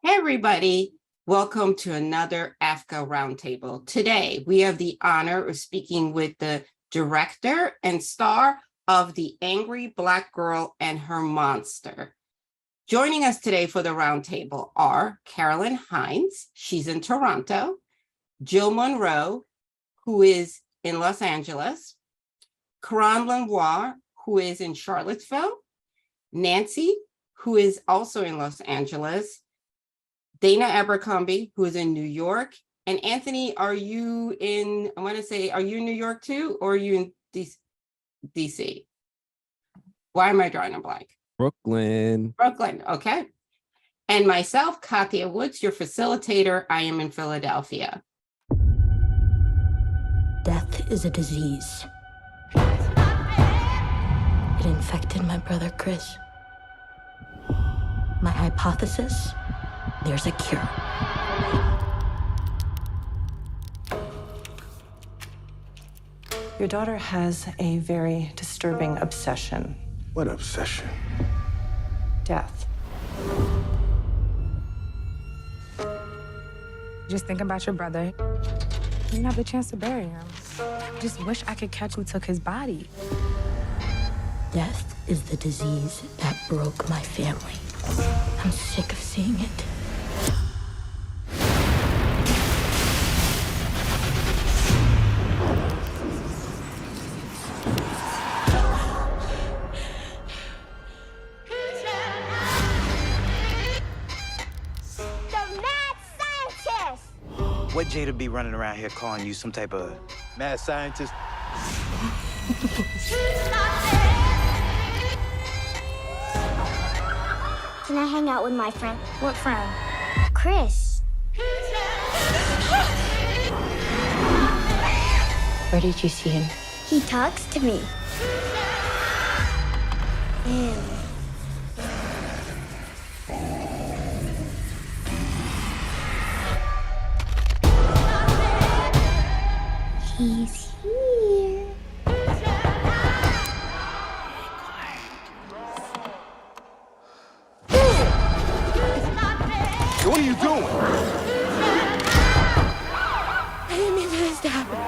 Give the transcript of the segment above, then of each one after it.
Hey, everybody. Welcome to another AAFCA Roundtable. Today, we have the honor of speaking with the director and star of The Angry Black Girl and Her Monster. Joining us today for the Roundtable are Carolyn Hines, she's in Toronto, Jill Monroe, who is in Los Angeles, Karan Lenoir, who is in Charlottesville, Nancy, who is also in Los Angeles, Dana Abercrombie, who is in New York. And Anthony, are you in New York too, or are you in DC? Why am I drawing a blank? Brooklyn, okay. And myself, Katia Woods, your facilitator, I am in Philadelphia. Death is a disease. It infected my brother, Chris. My hypothesis? There's a cure. Your daughter has a very disturbing obsession. What obsession? Death. Just think about your brother. You didn't have the chance to bury him. Just wish I could catch who took his body. Death is the disease that broke my family. I'm sick of seeing it. What Jada be running around here calling you some type of mad scientist? Can I hang out with my friend? What friend? Chris. Where did you see him? He talks to me. Ew. He's here. What are you doing? I didn't mean for this to happen.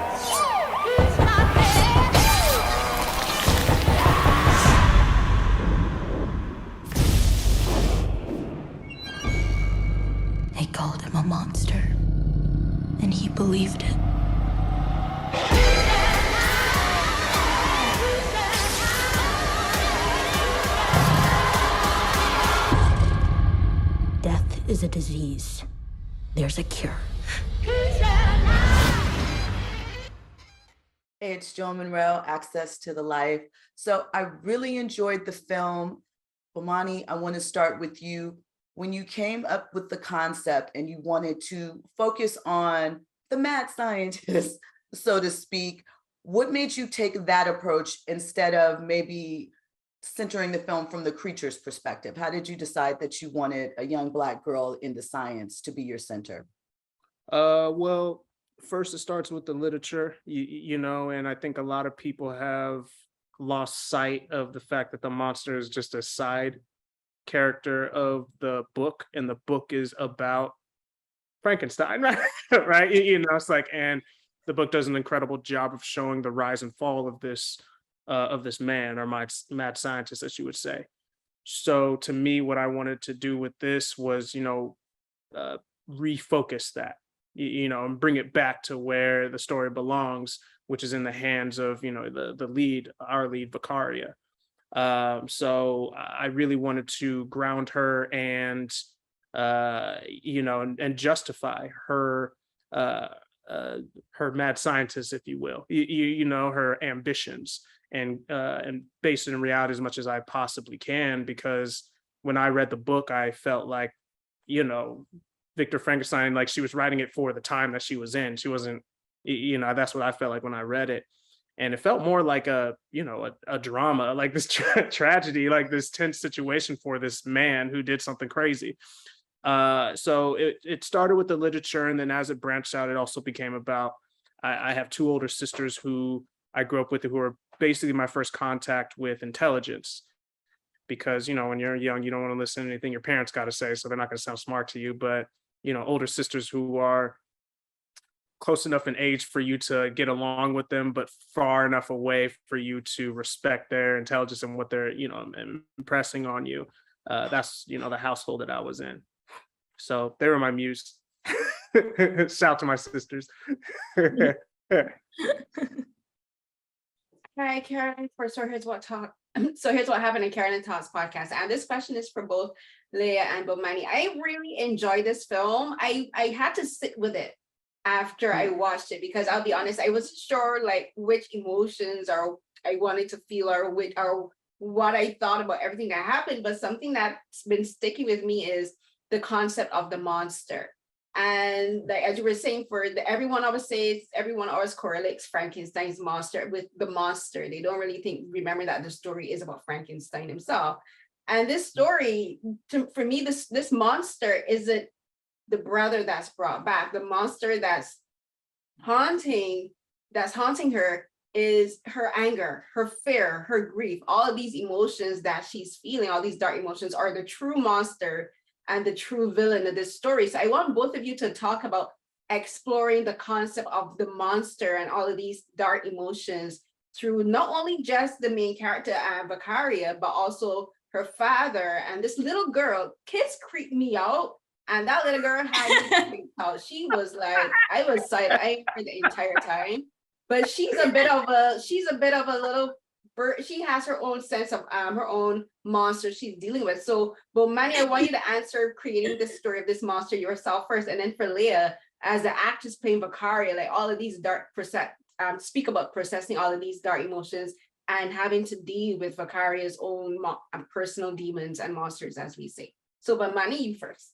They called him a monster, and he believed it. Death is a disease. There's a cure. Hey, it's Jill Monroe, Access to the Life. So I really enjoyed the film. Bomani, I want to start with you. When you came up with the concept and you wanted to focus on the mad scientist, so to speak, what made you take that approach instead of maybe centering the film from the creature's perspective? How did you decide that you wanted a young Black girl into science to be your center? Well, first it starts with the literature, and I think a lot of people have lost sight of the fact that the monster is just a side character of the book, and the book is about Frankenstein, right? Right? It's like, and the book does an incredible job of showing the rise and fall of this man, or mad scientist, as you would say. So to me, what I wanted to do with this was, refocus that, and bring it back to where the story belongs, which is in the hands of, our lead, Vicaria. So I really wanted to ground her and, and justify her mad scientist, if you will, her ambitions, and base it in reality as much as I possibly can. Because when I read the book, I felt like, Victor Frankenstein, like she was writing it for the time that she was in. She wasn't, that's what I felt like when I read it. And it felt more like a drama, like this tragedy, like this tense situation for this man who did something crazy. So it started with the literature, and then as it branched out, it also became about, I have two older sisters who I grew up with, who are basically my first contact with intelligence. because, when you're young, you don't want to listen to anything your parents got to say. So they're not going to sound smart to you. But, older sisters who are close enough in age for you to get along with them, but far enough away for you to respect their intelligence and what they're, impressing on you. That's, the household that I was in. So they were my muse. Shout to my sisters. Hi, Karen. Here's what happened in Karen and Todd's podcast. And this question is for both Leah and Bomani. I really enjoyed this film. I had to sit with it after I watched it, because I'll be honest, I wasn't sure like which emotions or I wanted to feel or what I thought about everything that happened. But something that's been sticking with me is the concept of the monster. And like, as you were saying, everyone always correlates Frankenstein's monster with the monster. They don't really remember that the story is about Frankenstein himself. And this story, for me, this monster isn't the brother that's brought back. The monster that's haunting her is her anger, her fear, her grief. All of these emotions that she's feeling, all these dark emotions, are the true monster and the true villain of this story. So I want both of you to talk about exploring the concept of the monster and all of these dark emotions through not only just the main character, Vicaria, but also her father and this little girl. Kids creep me out, and that little girl had me creeped out. She was like, I was side-eyeing her the entire time. But she's a bit of a little bird. She has her own sense of her own monster she's dealing with. So, Bomani, I want you to answer creating the story of this monster yourself first, and then for Leah, as the actress playing Vicaria, like all of these speak about processing all of these dark emotions and having to deal with Vicaria's own personal demons and monsters, as we say. So, Bomani, you first.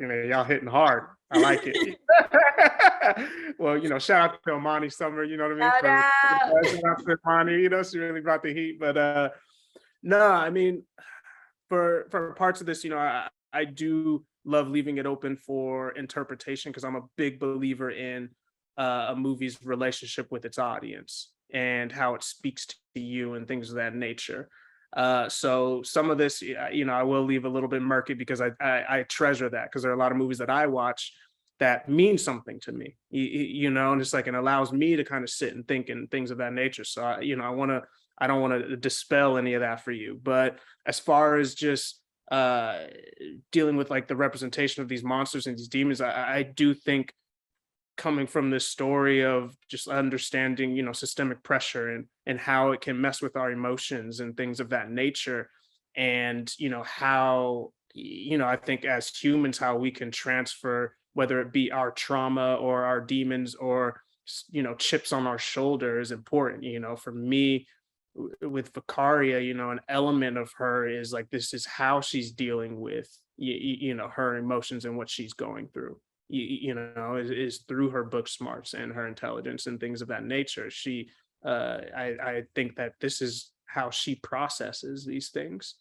Y'all hitting hard. I like it. Well, shout out to Imani Summer, you know what I mean? Shout out to Imani, she really brought the heat. But no, I mean, for parts of this, I do love leaving it open for interpretation, because I'm a big believer in a movie's relationship with its audience and how it speaks to you and things of that nature. So some of this, I will leave a little bit murky, because I treasure that, because there are a lot of movies that I watch that mean something to me, and it's like, it allows me to kind of sit and think and things of that nature. So, I don't want to dispel any of that for you. But as far as just dealing with like the representation of these monsters and these demons, I do think, coming from this story of just understanding, systemic pressure and how it can mess with our emotions and things of that nature. And, how, I think as humans, how we can transfer, whether it be our trauma or our demons or, chips on our shoulder, is important. For me, with Vicaria, an element of her is like, this is how she's dealing with, her emotions and what she's going through. Is through her book smarts and her intelligence and things of that nature. She, I think that this is how she processes these things.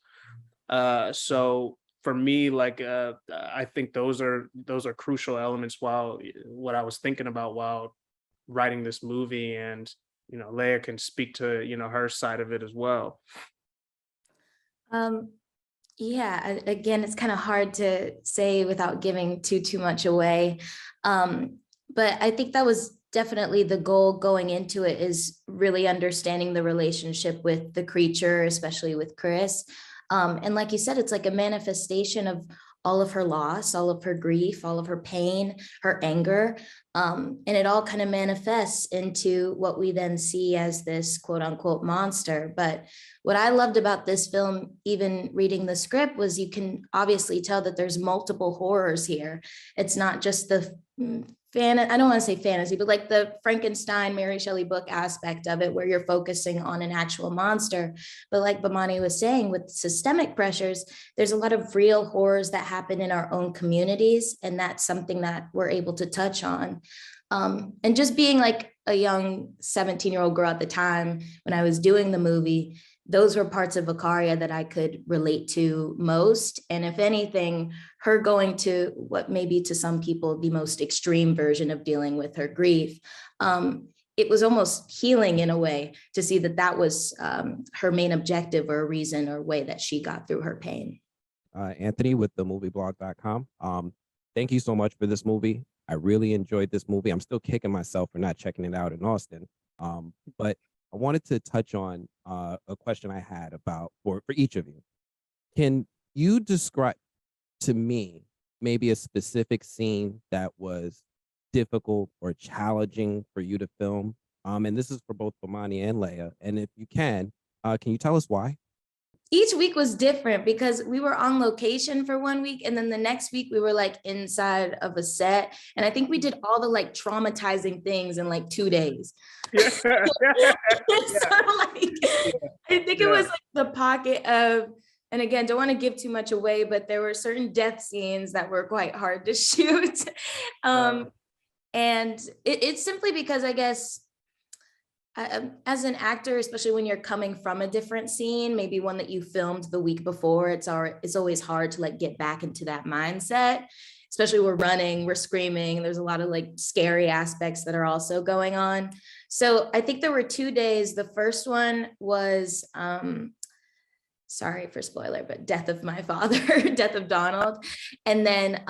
So for me, like, I think those are crucial elements what I was thinking about while writing this movie. And, Leah can speak to, her side of it as well. Yeah, again, it's kind of hard to say without giving too much away. But I think that was definitely the goal going into it, is really understanding the relationship with the creature, especially with Chris. And like you said, it's like a manifestation of all of her loss, all of her grief, all of her pain, her anger. And it all kind of manifests into what we then see as this quote unquote monster. But what I loved about this film, even reading the script, was you can obviously tell that there's multiple horrors here. It's not just the I don't want to say fantasy, but like the Frankenstein, Mary Shelley book aspect of it, where you're focusing on an actual monster. But like Bomani was saying, with systemic pressures, there's a lot of real horrors that happen in our own communities. And that's something that we're able to touch on. And just being like a young 17-year-old girl at the time when I was doing the movie, those were parts of Vicaria that I could relate to most. And if anything, her going to what maybe to some people the most extreme version of dealing with her grief, it was almost healing in a way to see that that was her main objective or a reason or way that she got through her pain. Anthony with the movieblog.com. Thank you so much for this movie. I really enjoyed this movie. I'm still kicking myself for not checking it out in Austin. But I wanted to touch on a question I had about for each of you. Can you describe to me maybe a specific scene that was difficult or challenging for you to film? And this is for both Bomani and Leia. And if you can you tell us why? Each week was different because we were on location for 1 week, and then the next week we were like inside of a set. And I think we did all the like traumatizing things in like 2 days. Yeah. So like, I think it was like the pocket of, and again, don't want to give too much away, but there were certain death scenes that were quite hard to shoot. And it's simply because I guess as an actor, especially when you're coming from a different scene, maybe one that you filmed the week before, it's always hard to like get back into that mindset, especially we're running, we're screaming. There's a lot of like scary aspects that are also going on. So I think there were 2 days. The first one was, sorry for spoiler, but death of my father, death of Donald. And then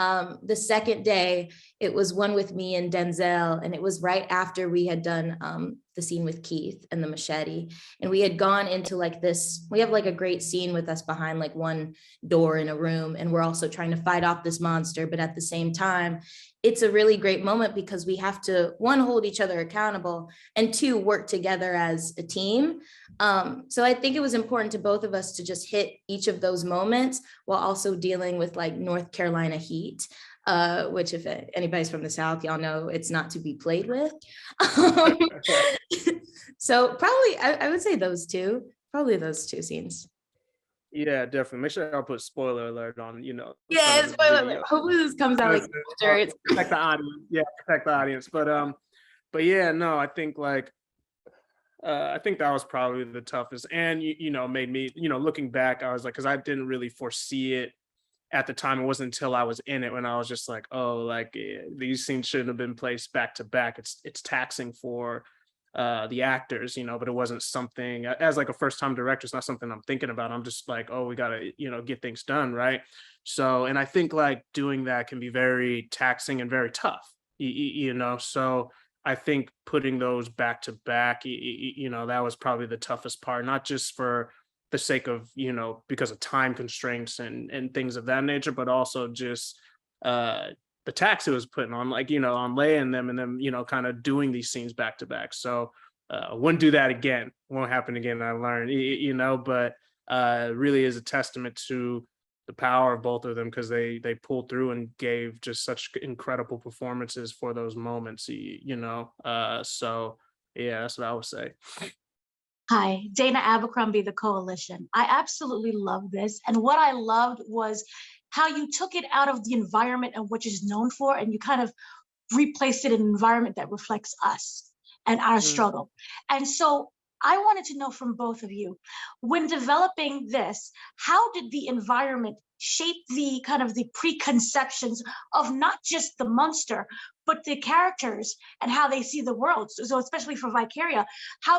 the second day, it was one with me and Denzel. And it was right after we had done the scene with Keith and the machete. And we had gone into like this, we have like a great scene with us behind like one door in a room. And we're also trying to fight off this monster. But at the same time, it's a really great moment because we have to, one, hold each other accountable, and two, work together as a team. So I think it was important to both of us to just hit each of those moments while also dealing with like North Carolina heat, which if anybody's from the South, y'all know it's not to be played with. So probably, I would say probably those two scenes. Yeah, definitely. Make sure I'll put spoiler alert on, Yeah, spoiler alert. Hopefully this comes out like after. Protect the audience. Yeah, protect the audience. But yeah, no, I think like I think that was probably the toughest, and made me, looking back, I was like, because I didn't really foresee it at the time. It wasn't until I was in it when I was just like, oh, like these scenes shouldn't have been placed back to back. It's taxing for the actors, but it wasn't something, as like a first time director, it's not something I'm thinking about. I'm just like, oh, we gotta, get things done, right? So, and I think like doing that can be very taxing and very tough, so I think putting those back to back, that was probably the toughest part, not just for the sake of, because of time constraints and things of that nature, but also just the tax it was putting on, like, on Leia and them, kind of doing these scenes back to back. So wouldn't do that again. Won't happen again. I learned, but really is a testament to the power of both of them, because they pulled through and gave just such incredible performances for those moments, so yeah, that's what I would say. Hi, Dana Abercrombie, The Coalition. I absolutely love this. And what I loved was how you took it out of the environment and what it's known for, and you kind of replaced it in an environment that reflects us and our struggle. And so I wanted to know from both of you, when developing this, how did the environment shape the kind of the preconceptions of not just the monster, but the characters and how they see the world? So especially for Vicaria,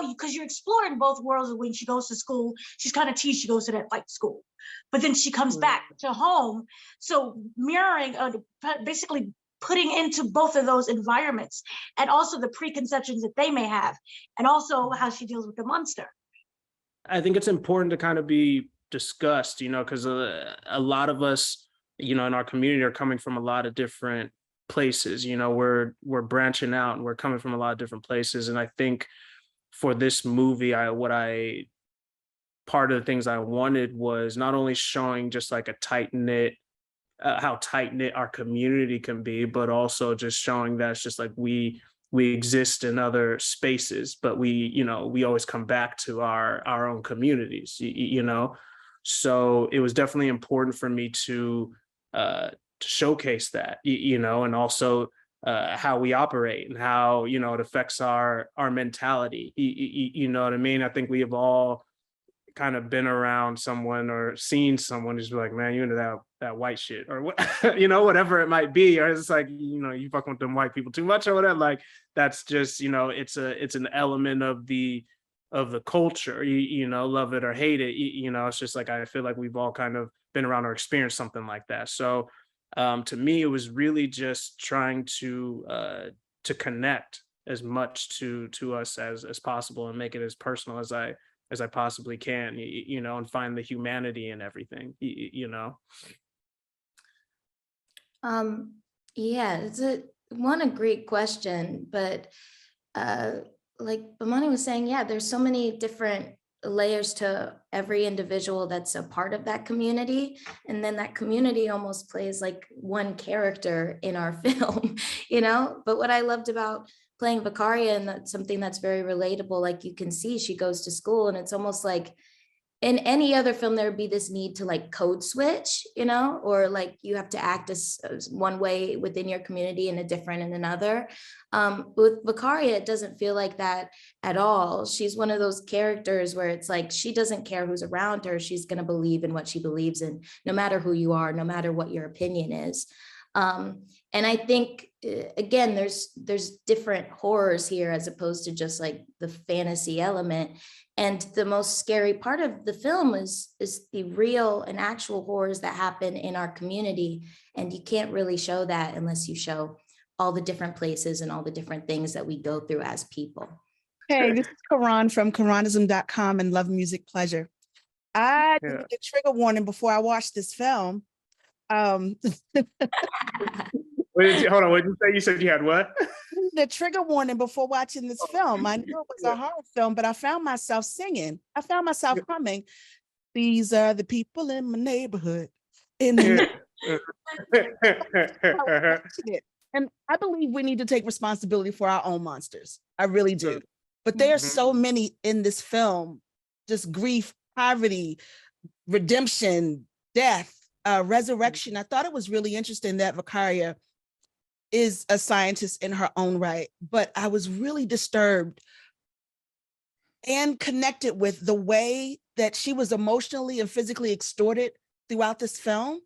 because you're exploring both worlds. When she goes to school, she's kind of teased, she goes to that fight school, but then she comes back to home. So mirroring, basically putting into both of those environments, and also the preconceptions that they may have, and also how she deals with the monster. I think it's important to kind of be discussed, because a lot of us, in our community are coming from a lot of different places. We're branching out and we're coming from a lot of different places. And I think for this movie, part of the things I wanted was not only showing just like a tight-knit, how tight-knit our community can be, but also just showing that it's just like we exist in other spaces, but we always come back to our own communities, so it was definitely important for me to showcase that, and also how we operate and how it affects our mentality, you know what I mean? I think we have all kind of been around someone or seen someone who's like, man, you into that white shit or what, you know, whatever it might be, or it's like, you know, you fucking with them white people too much or whatever. Like, that's just, you know, it's an element of the culture, you know, love it or hate it, you know. It's just like, I feel like we've all kind of been around or experienced something like that. So to me, it was really just trying to connect as much to us as possible and make it as personal as I possibly can, you know, and find the humanity in everything, you know. Yeah, it's a great question, but like Bomani was saying, yeah, there's so many different layers to every individual that's a part of that community, and then that community almost plays like one character in our film, you know. But what I loved about playing Vicaria, and that's something that's very relatable, like you can see she goes to school, and it's almost like in any other film there would be this need to like code switch, you know, or like you have to act as one way within your community and a different in another. With Vicaria, it doesn't feel like that at all. She's one of those characters where it's like she doesn't care who's around her, she's going to believe in what she believes in, no matter who you are, no matter what your opinion is. And I think again, there's different horrors here as opposed to just like the fantasy element. And the most scary part of the film is the real and actual horrors that happen in our community. And you can't really show that unless you show all the different places and all the different things that we go through as people. Hey, this is Karan from Karanism.com and Love Music Pleasure. I did a trigger warning before I watched this film. Hold on, what did you say? You said you had what? The trigger warning before watching this film. I knew it was a horror film, but I found myself singing. I found myself humming. These are the people in my neighborhood. And I believe we need to take responsibility for our own monsters. I really do. But there are so many in this film, just grief, poverty, redemption, death, resurrection. I thought it was really interesting that Vicaria is a scientist in her own right, but I was really disturbed and connected with the way that she was emotionally and physically extorted throughout this film.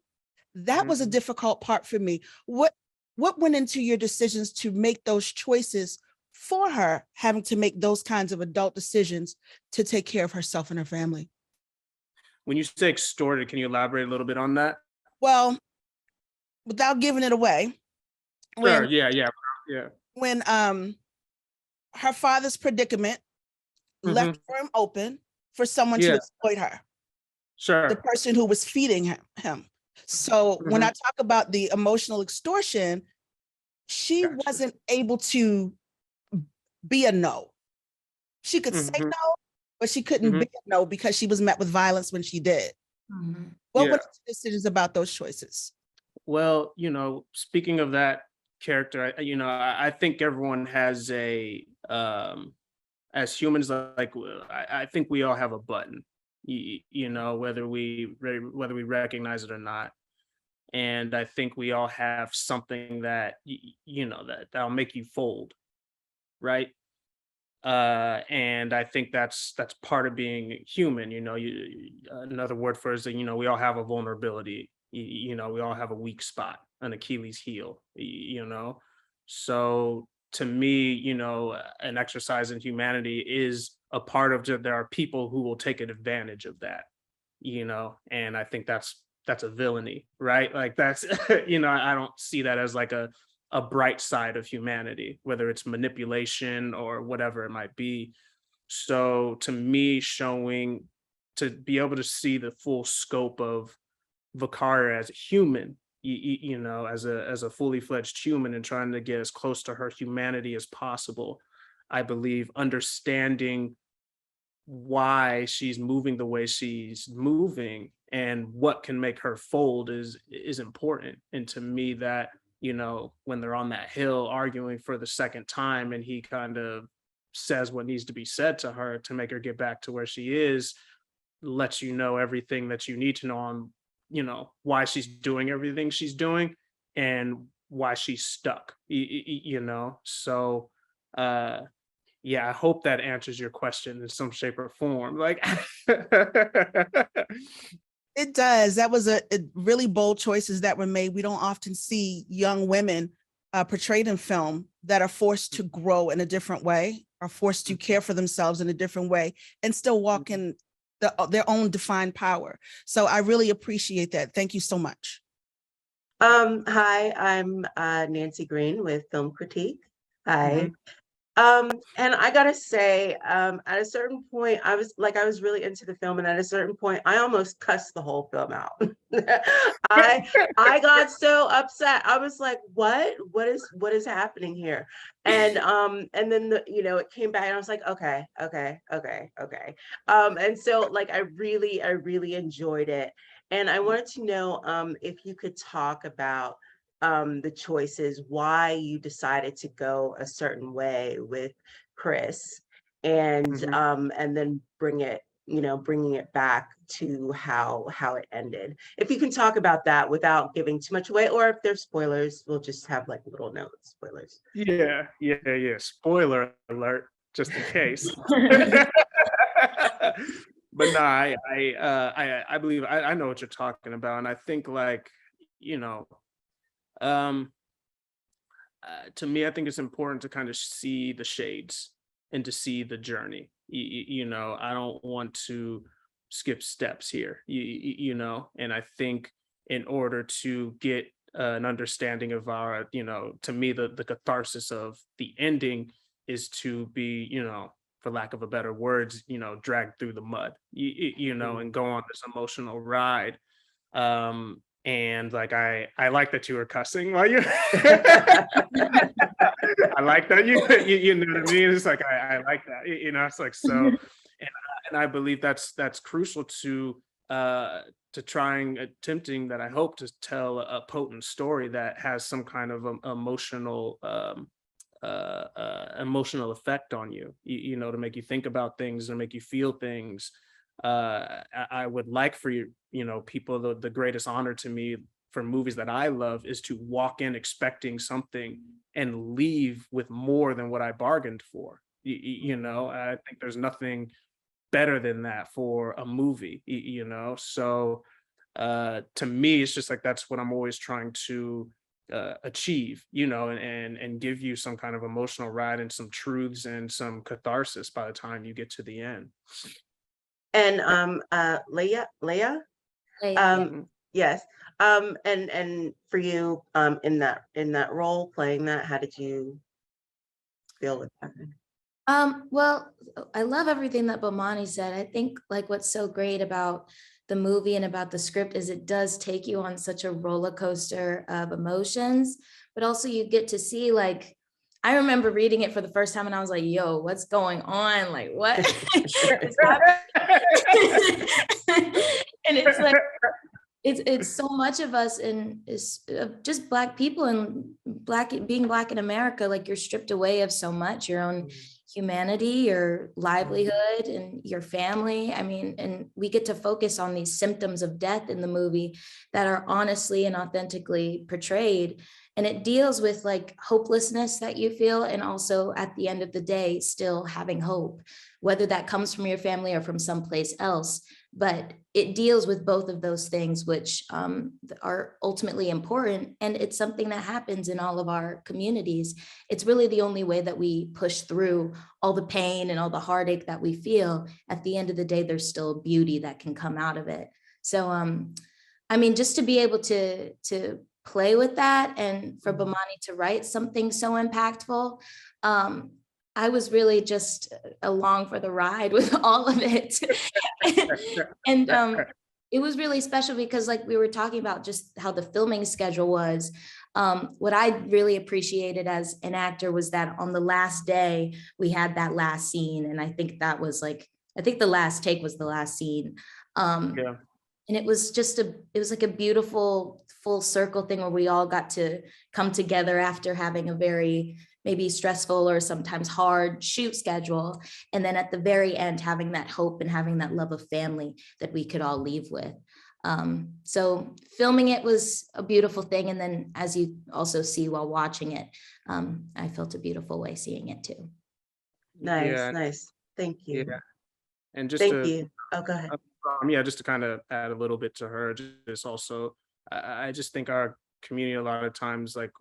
That was a difficult part for me. What went into your decisions to make those choices for her, having to make those kinds of adult decisions to take care of herself and her family? When you say extorted, can you elaborate a little bit on that? Well, without giving it away. Sure, yeah. When her father's predicament left the room open for someone to exploit her. Sure. The person who was feeding him. So when I talk about the emotional extortion, she wasn't able to be a no. She could say no, but she couldn't be a no because she was met with violence when she did. What were the decisions about those choices? Well, you know, speaking of that character, I think everyone has as humans, like I think we all have a button, you know, whether we recognize it or not. And I think we all have something that, you know, that'll make you fold, right? And I think that's part of being human. You know, another word for it is that, you know, we all have a vulnerability. You know, we all have a weak spot, an Achilles heel, you know. So to me, you know, an exercise in humanity is a part of, there are people who will take advantage of that, you know, and I think that's a villainy, right? Like that's, you know, I don't see that as like a bright side of humanity, whether it's manipulation or whatever it might be. So to me, to be able to see the full scope of Vicaria as a human, you know, as a fully fledged human, and trying to get as close to her humanity as possible, I believe understanding why she's moving the way she's moving and what can make her fold is important. And to me, that, you know, when they're on that hill arguing for the second time and he kind of says what needs to be said to her to make her get back to where she is, lets you know everything that you need to know on, you know, why she's doing everything she's doing and why she's stuck, you know. So yeah, I hope that answers your question in some shape or form. Like, It does. That was a really bold choices that were made. We don't often see young women portrayed in film that are forced to grow in a different way, are forced to care for themselves in a different way, and still walk in their own defined power. So I really appreciate that. Thank you so much. Hi, I'm Nancy Green with Film Critique. Hi. And I gotta say, at a certain point, I was really into the film, and at a certain point, I almost cussed the whole film out. I got so upset. I was like, what is happening here? And then it came back, and I was like, okay. And so like I really enjoyed it. And I wanted to know if you could talk about the choices, why you decided to go a certain way with Chris, and then bringing it back to how it ended. If you can talk about that without giving too much away, or if there's spoilers, we'll just have like little notes, spoilers. yeah. Spoiler alert, just in case. But no, I believe I know what you're talking about, and I think like to me, I think it's important to kind of see the shades and to see the journey. I don't want to skip steps here, and I think in order to get an understanding of our, to me, the catharsis of the ending is to be, for lack of a better words, dragged through the mud, and go on this emotional ride. And like I like that you were cussing while you I like that you know what I mean. It's like I like that, it's like so, and I believe that's crucial to attempting that. I hope to tell a potent story that has some kind of emotional effect on you, to make you think about things and make you feel things. I would like for you, people, the greatest honor to me for movies that I love is to walk in expecting something and leave with more than what I bargained for. I think there's nothing better than that for a movie, So to me, it's just like that's what I'm always trying to achieve, and give you some kind of emotional ride and some truths and some catharsis by the time you get to the end. And Leia, yes. And for you, in that role, playing that, how did you feel with that? Well, I love everything that Bomani said. I think like what's so great about the movie and about the script is it does take you on such a roller coaster of emotions, but also you get to see, like, I remember reading it for the first time and I was like, yo, what's going on? Like, what is happening? And it's like, it's so much of us, and it's just Black people and being Black in America, like you're stripped away of so much, your own humanity, your livelihood, and your family. I mean, and we get to focus on these symptoms of death in the movie that are honestly and authentically portrayed. And it deals with like hopelessness that you feel, and also at the end of the day, still having hope, whether that comes from your family or from someplace else. But it deals with both of those things, which are ultimately important. And it's something that happens in all of our communities. It's really the only way that we push through all the pain and all the heartache that we feel. At the end of the day, there's still beauty that can come out of it. So, I mean, just to be able to play with that, and for Bomani to write something so impactful, I was really just along for the ride with all of it. And it was really special because, like we were talking about, just how the filming schedule was. What I really appreciated as an actor was that on the last day, we had that last scene. And I think that was like, I think the last take was the last scene. Yeah. And it was just it was like a beautiful full circle thing where we all got to come together after having a very maybe stressful or sometimes hard shoot schedule. And then at the very end, having that hope and having that love of family that we could all leave with. So filming it was a beautiful thing. And then as you also see while watching it, I felt a beautiful way seeing it too. Nice, Yeah, nice. Thank you. yeah. And just Thank to you. Oh, go ahead. yeah, just to kind of add a little bit to her, just also, I just think our community a lot of times, like,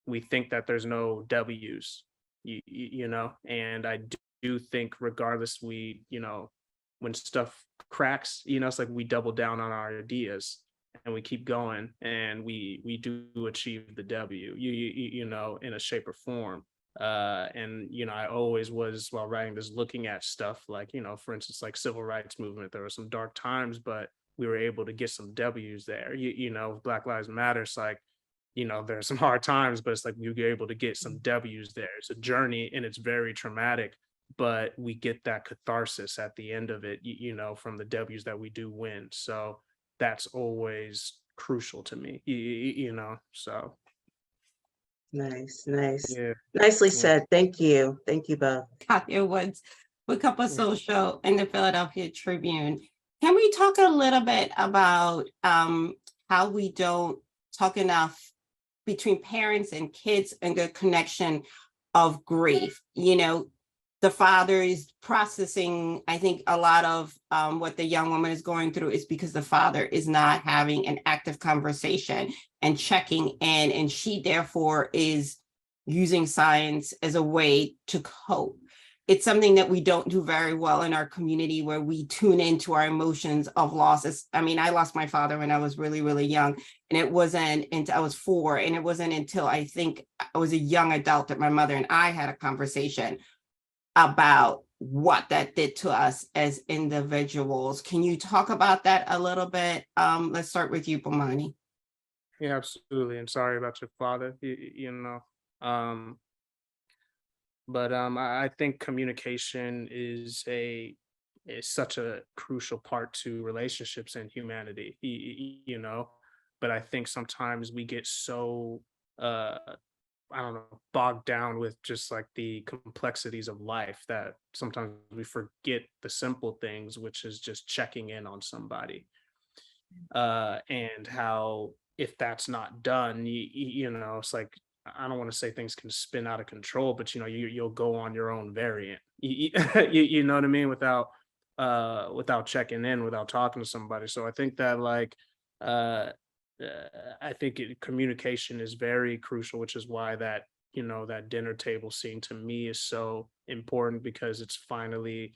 we think that there's no W's, and I do think regardless, when stuff cracks, it's like we double down on our ideas and we keep going and we do achieve the W, in a shape or form. And I always was, while writing this, looking at stuff like, for instance, like civil rights movement. There were some dark times, but we were able to get some W's there. Black Lives Matter. It's like, there's some hard times, but it's like we were able to get some W's there. It's a journey and it's very traumatic, but we get that catharsis at the end of it, from the W's that we do win. So that's always crucial to me, so Nice, nice. yeah. Nicely Yeah. said. Thank you. Thank you both. Katya Woods with Cup of Yeah. Social and the Philadelphia Tribune. Can we talk a little bit about how we don't talk enough between parents and kids and the connection of grief? The father is processing, I think a lot of what the young woman is going through is because the father is not having an active conversation and checking in, and she therefore is using science as a way to cope. It's something that we don't do very well in our community, where we tune into our emotions of losses. I mean, I lost my father when I was really, really young, and it wasn't until I was 4, and it wasn't until I think I was a young adult that my mother and I had a conversation about what that did to us as individuals. Can you talk about that a little bit? Let's start with you, Bomani. Yeah, absolutely. And sorry about your father, but I think communication is such a crucial part to relationships and humanity, but I think sometimes we get so I don't know, bogged down with just like the complexities of life that sometimes we forget the simple things, which is just checking in on somebody. And how, if that's not done, it's like, I don't want to say things can spin out of control, but you'll go on your own variant. You know what I mean? Without checking in, without talking to somebody. So I think that, like, I think communication is very crucial, which is why that dinner table scene to me is so important, because it's finally,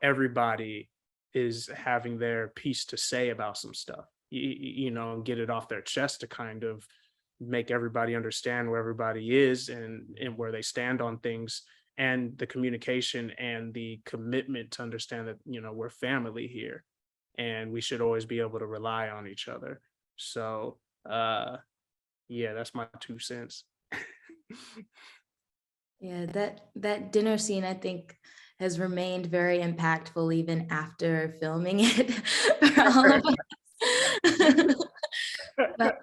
everybody is having their piece to say about some stuff, and get it off their chest to kind of make everybody understand where everybody is and where they stand on things, and the communication and the commitment to understand that, we're family here and we should always be able to rely on each other. So yeah, that's my 2 cents. Yeah, that dinner scene, I think, has remained very impactful even after filming it for all of us. But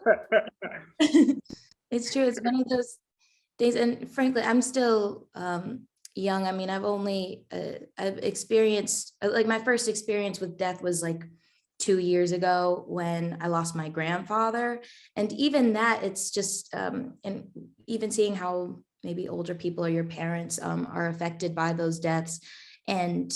it's true. It's one of those things, and frankly, I'm still young. I mean, I've experienced, like, my first experience with death was like 2 years ago when I lost my grandfather. And even that, it's just, and even seeing how maybe older people or your parents are affected by those deaths, and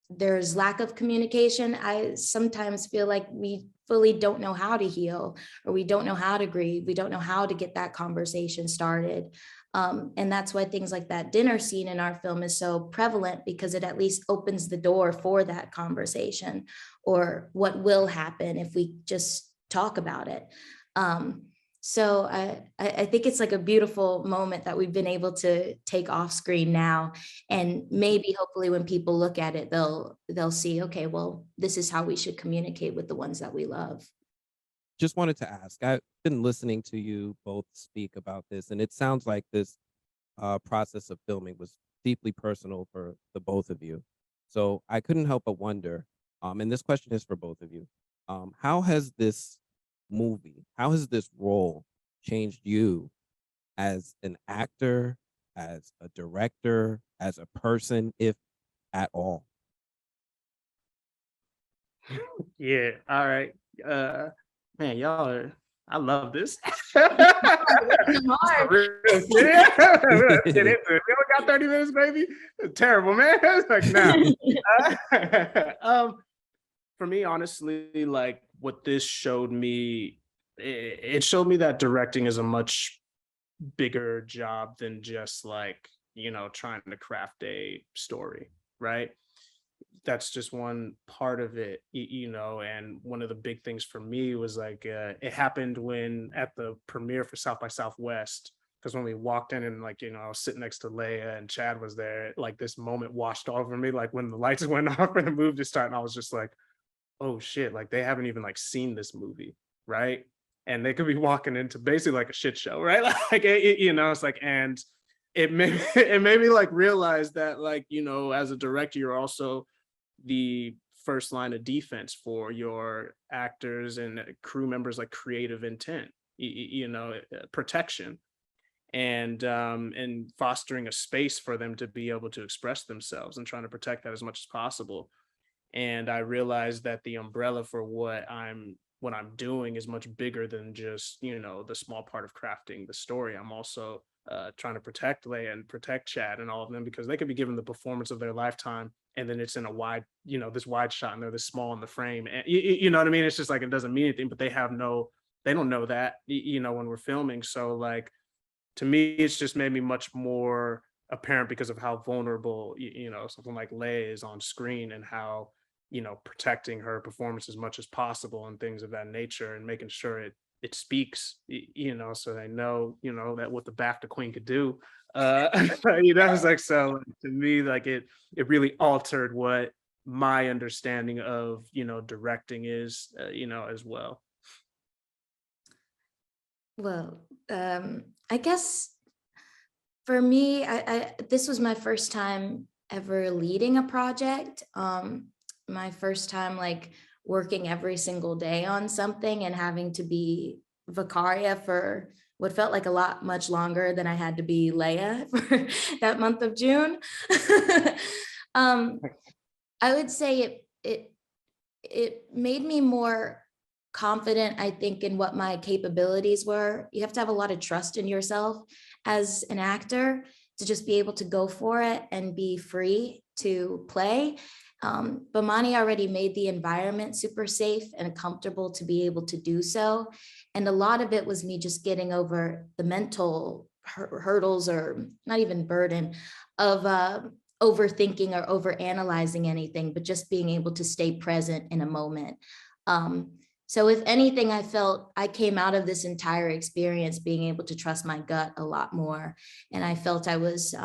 there's lack of communication. I sometimes feel like we fully don't know how to heal, or we don't know how to grieve. We don't know how to get that conversation started. And that's why things like that dinner scene in our film is so prevalent, because it at least opens the door for that conversation, or what will happen if we just talk about it. So I think it's like a beautiful moment that we've been able to take off screen now, and maybe hopefully when people look at it, they'll see, okay, well, this is how we should communicate with the ones that we love. Just wanted to ask, I've been listening to you both speak about this, and it sounds like this process of filming was deeply personal for the both of you. So I couldn't help but wonder, and this question is for both of you, how has this role changed you as an actor, as a director, as a person, if at all? Yeah. All right. Man, y'all are I love this. Hard. Let's get into it. We only got 30 minutes, baby. Terrible, man. It's like, nah. For me, honestly, like what this showed me, it showed me that directing is a much bigger job than just like, trying to craft a story, right? That's just one part of it, and one of the big things for me was like, it happened when at the premiere for South by Southwest, because when we walked in and like, I was sitting next to Leia and Chad was there, like this moment washed over me, like when the lights went off and the movie just started, and I was just like, oh shit, like they haven't even like seen this movie, right? And they could be walking into basically like a shit show, right? Like, it's like, and it made me like realize that like, as a director, you're also the first line of defense for your actors and crew members, like creative intent, protection, and fostering a space for them to be able to express themselves and trying to protect that as much as possible. And I realized that the umbrella for what I'm doing is much bigger than just, the small part of crafting the story. I'm also trying to protect Leia and protect Chad and all of them, because they could be given the performance of their lifetime, and then it's in a wide, this wide shot, and they're this small in the frame, and you know what I mean? It's just like, it doesn't mean anything, but they don't know that, when we're filming. So like, to me, it's just made me much more apparent because of how vulnerable, something like Leia is on screen, and how, protecting her performance as much as possible and things of that nature, and making sure it speaks, so they know, that what the BAFTA queen could do. It's like, so to me, like it really altered what my understanding of, directing is, as well. Well, I guess for me, this was my first time ever leading a project. My first time like working every single day on something and having to be Vicaria for what felt like much longer than I had to be Leia for that month of June. I would say it made me more confident, I think, in what my capabilities were. You have to have a lot of trust in yourself as an actor to just be able to go for it and be free to play. Bomani already made the environment super safe and comfortable to be able to do so. And a lot of it was me just getting over the mental hurdles, or not even burden, of overthinking or overanalyzing anything, but just being able to stay present in a moment. So if anything, I felt I came out of this entire experience being able to trust my gut a lot more. And I felt I was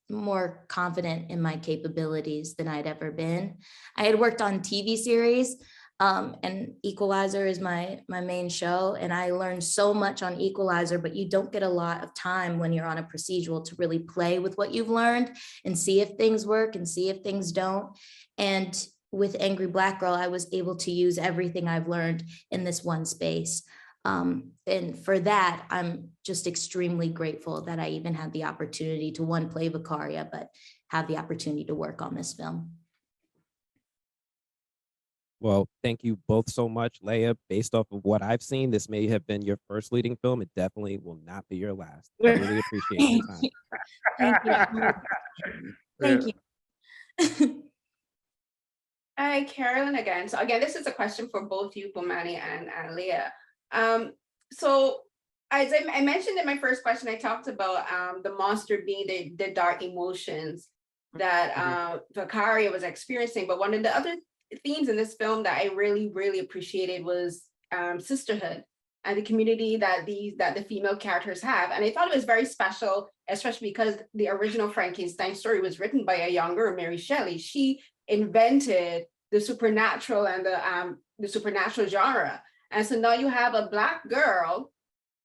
more confident in my capabilities than I'd ever been. I had worked on TV series, and Equalizer is my main show. And I learned so much on Equalizer, but you don't get a lot of time when you're on a procedural to really play with what you've learned and see if things work and see if things don't. And with Angry Black Girl, I was able to use everything I've learned in this one space. And for that, I'm just extremely grateful that I even had the opportunity to play Vicaria, but have the opportunity to work on this film. Well, thank you both so much, Leia. Based off of what I've seen, this may have been your first leading film. It definitely will not be your last. I really appreciate your time. Thank you. Thank you. Hi, Carolyn again. So again, this is a question for both you, Bomani and Leah. So as I mentioned in my first question, I talked about the monster being the dark emotions that Vicaria was experiencing. But one of the other themes in this film that I really, really appreciated was sisterhood and the community that the female characters have. And I thought it was very special, especially because the original Frankenstein story was written by a younger Mary Shelley. She invented the supernatural and the supernatural genre. And so now you have a Black girl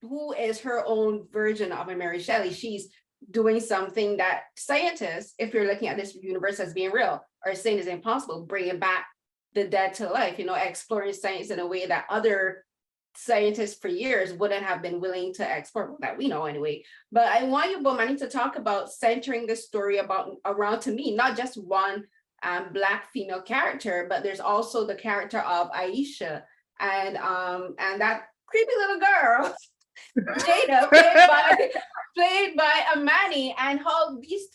who is her own version of a Mary Shelley. She's doing something that scientists, if you're looking at this universe as being real, are saying is impossible, bringing back the dead to life, exploring science in a way that other scientists for years wouldn't have been willing to explore, that we know anyway. But I want you, Bomani, to talk about centering the story around, to me, not just one Black female character, but there's also the character of Aisha, and that creepy little girl, Jada, played by Amani, and how these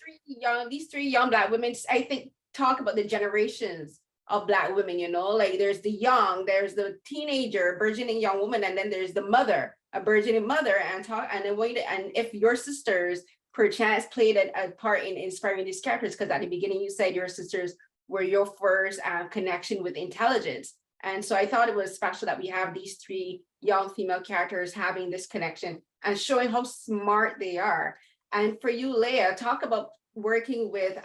three young Black women, I think, talk about the generations of Black women, you know, like there's the young, there's the teenager, burgeoning young woman, and then there's the mother, a burgeoning mother, and if your sisters perchance played a part in inspiring these characters, because at the beginning you said your sisters were your first connection with intelligence. And so I thought it was special that we have these three young female characters having this connection and showing how smart they are. And for you, Leah, talk about working with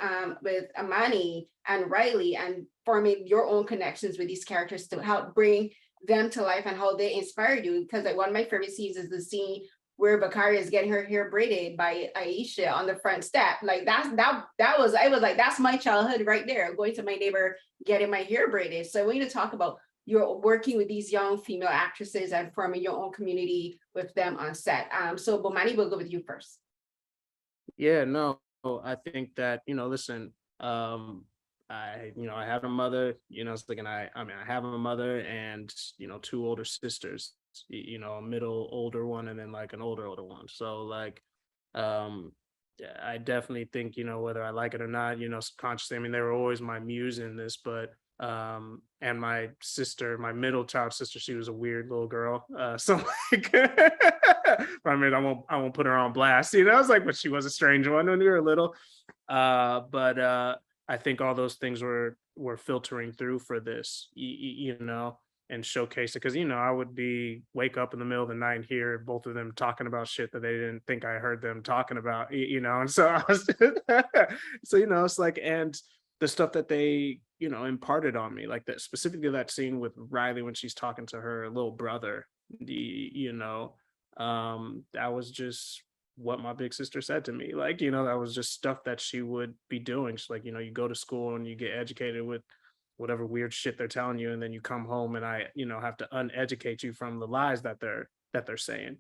Amani and Riley and forming your own connections with these characters to help bring them to life and how they inspired you. Because like one of my favorite scenes is the scene where Bakaria is getting her hair braided by Aisha on the front step. Like I was like, that's my childhood right there, going to my neighbor, getting my hair braided. So I want you to talk about you're working with these young female actresses and forming your own community with them on set. So Bomani, we'll go with you first. Yeah, no, I think that, listen, I have a mother, it's like, I have a mother and, two older sisters, a middle older one, and then like an older one. So like, I definitely think, whether I like it or not, subconsciously, they were always my muse in this, but and my sister, my middle child sister, she was a weird little girl. So like, I won't put her on blast, it's like, but she was a strange one when we were little. But I think all those things were filtering through for this, and showcase it. Cause I would wake up in the middle of the night and hear both of them talking about shit that they didn't think I heard them talking about, and so I was, so, it's like, and the stuff that they, imparted on me, like that, specifically that scene with Riley when she's talking to her little brother, that was just what my big sister said to me. Like, that was just stuff that she would be doing. She's like, you go to school and you get educated with whatever weird shit they're telling you, and then you come home and I, have to uneducate you from the lies that they're saying,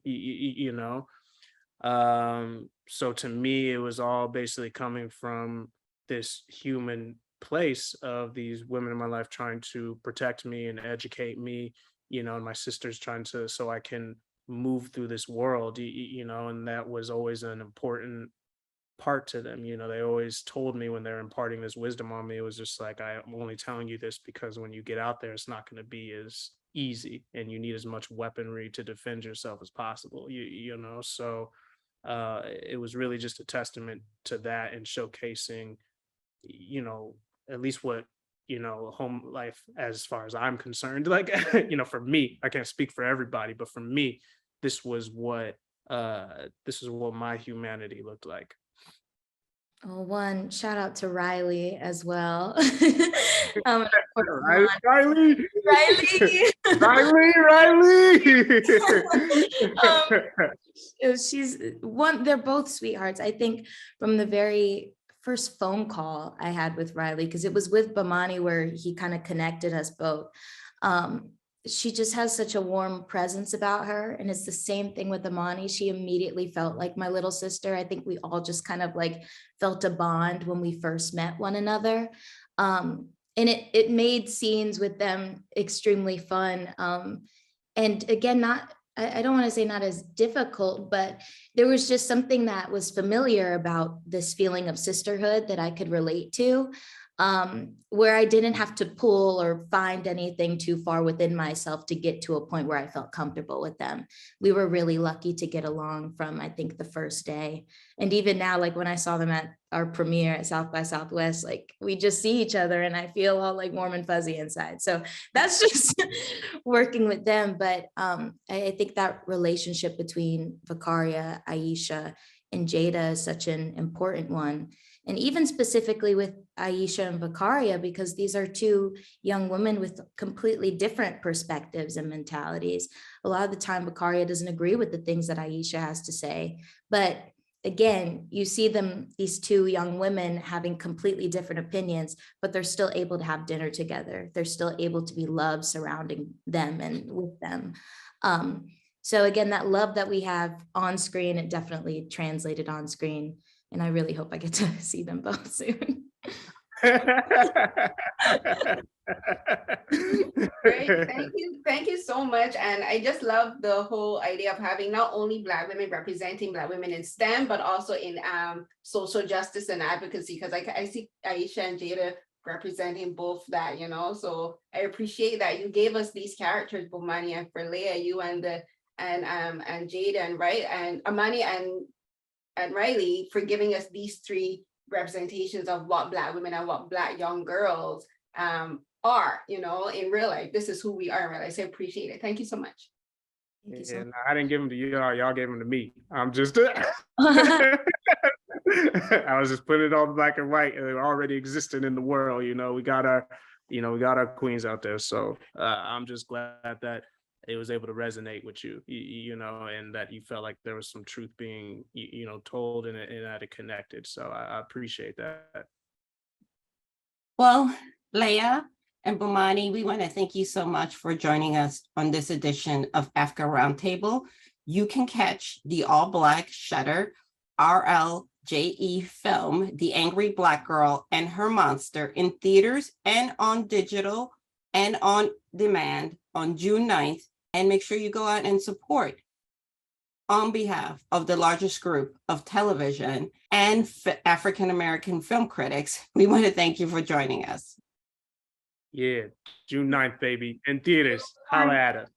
so to me, it was all basically coming from this human place of these women in my life trying to protect me and educate me, and my sister's trying to, so I can move through this world, and that was always an important part to them. They always told me when they're imparting this wisdom on me, it was just like, I'm only telling you this because when you get out there, it's not going to be as easy and you need as much weaponry to defend yourself as possible, so it was really just a testament to that and showcasing, at least what, home life, as far as I'm concerned, like, for me, I can't speak for everybody, but for me, this was what my humanity looked like. Oh, one shout out to Riley as well. Riley. She's one, they're both sweethearts. I think from the very first phone call I had with Riley, because it was with Bomani where he kind of connected us both. She just has such a warm presence about her. And it's the same thing with Amani. She immediately felt like my little sister. I think we all just kind of like felt a bond when we first met one another. And it made scenes with them extremely fun. And again, I don't want to say not as difficult, but there was just something that was familiar about this feeling of sisterhood that I could relate to. Where I didn't have to pull or find anything too far within myself to get to a point where I felt comfortable with them. We were really lucky to get along from, I think, the first day. And even now, like when I saw them at our premiere at South by Southwest, like we just see each other and I feel all like warm and fuzzy inside. So that's just working with them. But I think that relationship between Vakaria, Aisha, and Jada is such an important one. And even specifically with Aisha and Vakaria, because these are two young women with completely different perspectives and mentalities. A lot of the time, Vakaria doesn't agree with the things that Aisha has to say. But again, you see them, these two young women having completely different opinions, but they're still able to have dinner together. They're still able to be love surrounding them and with them. So again, that love that we have on screen, it definitely translated on screen. And I really hope I get to see them both soon. Great, thank you so much. And I just love the whole idea of having not only Black women representing Black women in STEM, but also in social justice and advocacy, because I see Aisha and Jada representing both that, you know. So I appreciate that you gave us these characters, Bomani and Ferlea, you and Jada and Amani and Riley, for giving us these three representations of what Black women and what Black young girls are, you know, in real life. This is who we are in real life. So I appreciate it. Thank you so much. And I didn't give them to y'all gave them to me. I'm just I was just putting it all black and white, and they're already existing in the world. You know, we got our queens out there. So I'm just glad that it was able to resonate with you, you know, and that you felt like there was some truth being, told and that it connected. So I appreciate that. Well, Leah and Bomani, we want to thank you so much for joining us on this edition of AAFCA Roundtable. You can catch the all-Black Shutter RLJE film, The Angry Black Girl and Her Monster, in theaters and on digital and on demand on June 9th. And make sure you go out and support. On behalf of the largest group of television and African-American film critics, we want to thank you for joining us. Yeah, June 9th, baby, in theaters. Holla at us.